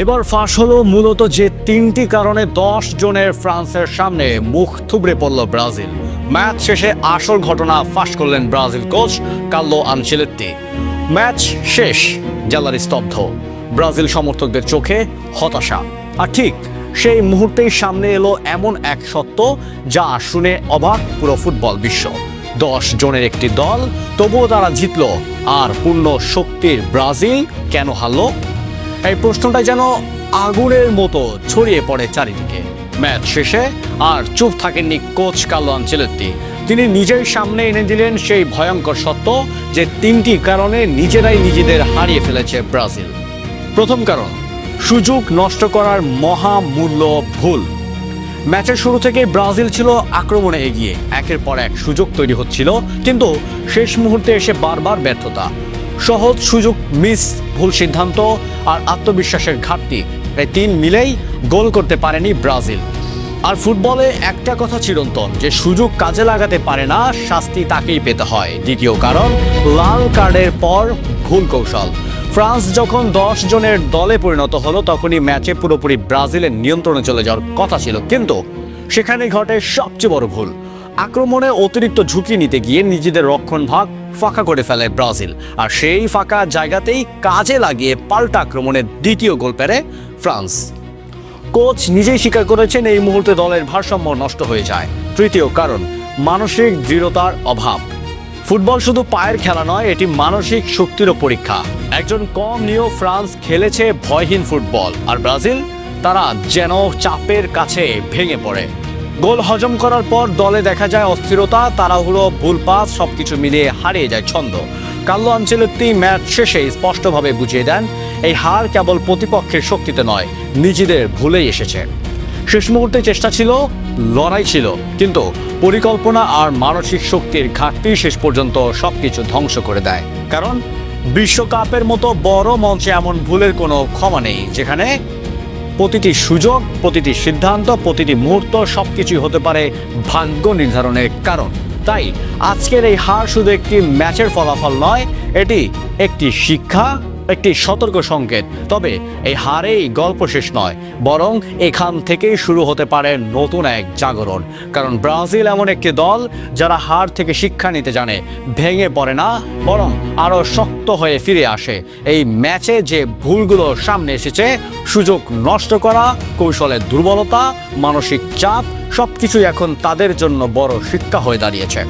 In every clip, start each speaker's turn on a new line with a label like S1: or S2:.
S1: এবার ফাঁস হলো মূলত যে তিনটি কারণে 10 জনের ফ্রান্সের সামনে মুখ থুবড়ে পড়ল ব্রাজিল। ম্যাচ শেষে আসল ঘটনা ফাঁস করলেন Brazil coach Carlo Ancelotti. Match শেষ, জ্বালারি স্তব্ধ, ব্রাজিল সমর্থকদের চোখে হতাশা। আর ঠিক সেই মুহূর্তেই সামনে এলো এমন এক সত্য যা শুনে অবাক পুরো ফুটবল বিশ্ব। 10 জনের একটি দল, তবুও তারা জিতল, আর পূর্ণ শক্তির ব্রাজিল কেন হারলো? এই প্রশ্নটা যেন আগুনের মতো ছড়িয়ে পড়ে চারিদিকে। ম্যাচ শেষে আর চুপ থাকেননি কোচ কার্লো আনচেলত্তি। তিনি নিজের সামনে এনে দিলেন সেই ভয়ঙ্কর সত্য যে তিনটি কারণে নিজেরাই নিজেদের হারিয়ে ফেলেছে ব্রাজিল। প্রথম কারণ, সুযোগ নষ্ট করার মহামূল্য ভুল। ম্যাচের শুরু থেকে ব্রাজিল ছিল আক্রমণে এগিয়ে, একের পর এক সুযোগ তৈরি হচ্ছিল, কিন্তু শেষ মুহূর্তে এসে বারবার ব্যর্থতা। সহজ সুযোগ মিস, ভুল সিদ্ধান্ত আর আত্মবিশ্বাসের ঘাটতি, এই তিন মিলেই গোল করতে পারেনি ব্রাজিল। আর ফুটবলে একটা কথা চিরন্তন, যে সুযোগ কাজে লাগাতে পারে না, শাস্তি তাকেই পেতে হয়। দ্বিতীয় কারণ, লাল কার্ডের পর ভুল কৌশল। ফ্রান্স যখন 10 জনের দলে পরিণত হলো, তখনই ম্যাচে পুরোপুরি ব্রাজিলের নিয়ন্ত্রণে চলে যাওয়ার কথা ছিল, কিন্তু সেখানে ঘটে সবচেয়ে বড় ভুল। আক্রমণে অতিরিক্ত ঝুঁকি নিতে গিয়ে নিজেদের রক্ষণভাগ ফাঁকা করে ফেলে ব্রাজিল, আর সেই ফাঁকা জায়গাতেই কাজে লাগিয়ে পাল্টা আক্রমণে দ্বিতীয় গোল পেরে ফ্রান্স। কোচ নিজেই স্বীকার করেছেন এই মুহূর্তে দলের ভারসাম্য নষ্ট হয়ে যায়। তৃতীয় কারণ, মানসিক দৃঢ়তার অভাব। ফুটবল শুধু পায়ের খেলা নয়, এটি মানসিক শক্তিরও পরীক্ষা। একজন কম নিয়েও ফ্রান্স খেলেছে ভয়হীন ফুটবল, আর ব্রাজিল তারা যেন চাপের কাছে ভেঙে পড়ে। গোল হজম করার পর দলে দেখা যায় অস্থিরতা, তাড়াহুড়ো, ভুল পাস, সবকিছু মিলিয়ে হারিয়ে যায় ছন্দ। কার্লো আনচেলত্তি ম্যাচ শেষে স্পষ্টভাবে বুঝিয়ে দেন, এই হার কেবল প্রতিপক্ষের শক্তিতে নয়, নিজেদের ভুলেই এসেছে। শেষ মুহূর্তে চেষ্টা ছিল, লড়াই ছিল, কিন্তু পরিকল্পনা আর মানসিক শক্তির ঘাটতি শেষ পর্যন্ত সবকিছু ধ্বংস করে দেয়। কারণ বিশ্বকাপের মতো বড় মঞ্চে এমন ভুলের কোনো ক্ষমা নেই, যেখানে প্রতিটি সুযোগ, প্রতিটি সিদ্ধান্ত, প্রতিটি মুহূর্ত সবকিছুই হতে পারে ভাগ্য নির্ধারণের কারণ। তাই আজকের এই হার শুধু একটি ম্যাচের ফলাফল নয়, এটি একটি শিক্ষা, একটি সতর্ক সংকেত। তবে এই হারেই গল্প শেষ নয়, বরং এখান থেকেই শুরু হতে পারে নতুন এক জাগরণ। কারণ ব্রাজিল এমন একটি দল যারা হার থেকে শিক্ষা নিতে জানে, ভেঙে পড়ে না, বরং আরও শক্ত হয়ে ফিরে আসে। এই ম্যাচে যে ভুলগুলো সামনে এসেছে, সুযোগ নষ্ট করা, কৌশলের দুর্বলতা, মানসিক চাপ, সবকিছুই এখন তাদের জন্য বড় শিক্ষা হয়ে দাঁড়িয়েছে।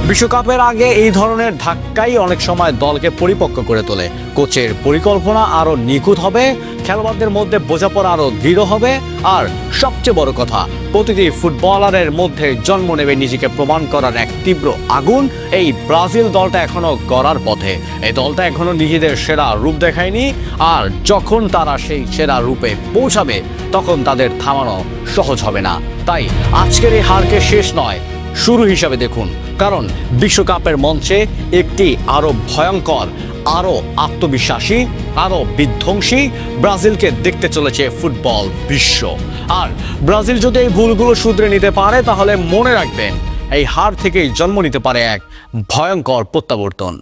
S1: বিশ্বকাপের আগে এই ধরনের ধাক্কাই অনেক সময় দলকে পরিপক্ক করে তোলে। কোচের পরিকল্পনা আরও নিখুঁত হবে, খেলোয়াড়দের মধ্যে বোঝাপড়া আরও দৃঢ় হবে, আর সবচেয়ে বড় কথা, প্রতিটি ফুটবলারের মধ্যে জন্ম নেবে নিজেকে প্রমাণ করার এক তীব্র আগুন। এই ব্রাজিল দলটা এখনো গড়ার পথে, এই দলটা এখনো নিজেদের সেরা রূপ দেখায়নি, আর যখন তারা সেই সেরা রূপে পৌঁছাবে, তখন তাদের থামানো সহজ হবে না। তাই আজকের এই হারকে শেষ নয়, শুরু হিসাবে দেখুন, কারণ বিশ্বকাপের মঞ্চে একটি আরো ভয়ঙ্কর, আরো আত্মবিশ্বাসী, আরো বিধ্বংসী ব্রাজিলকে দেখতে চলেছে ফুটবল বিশ্ব। আর ব্রাজিল যদি এই ভুলগুলো শুধরে নিতে পারে, তাহলে মনে রাখবেন, এই হার থেকেই জন্ম নিতে পারে এক ভয়ঙ্কর প্রত্যাবর্তন।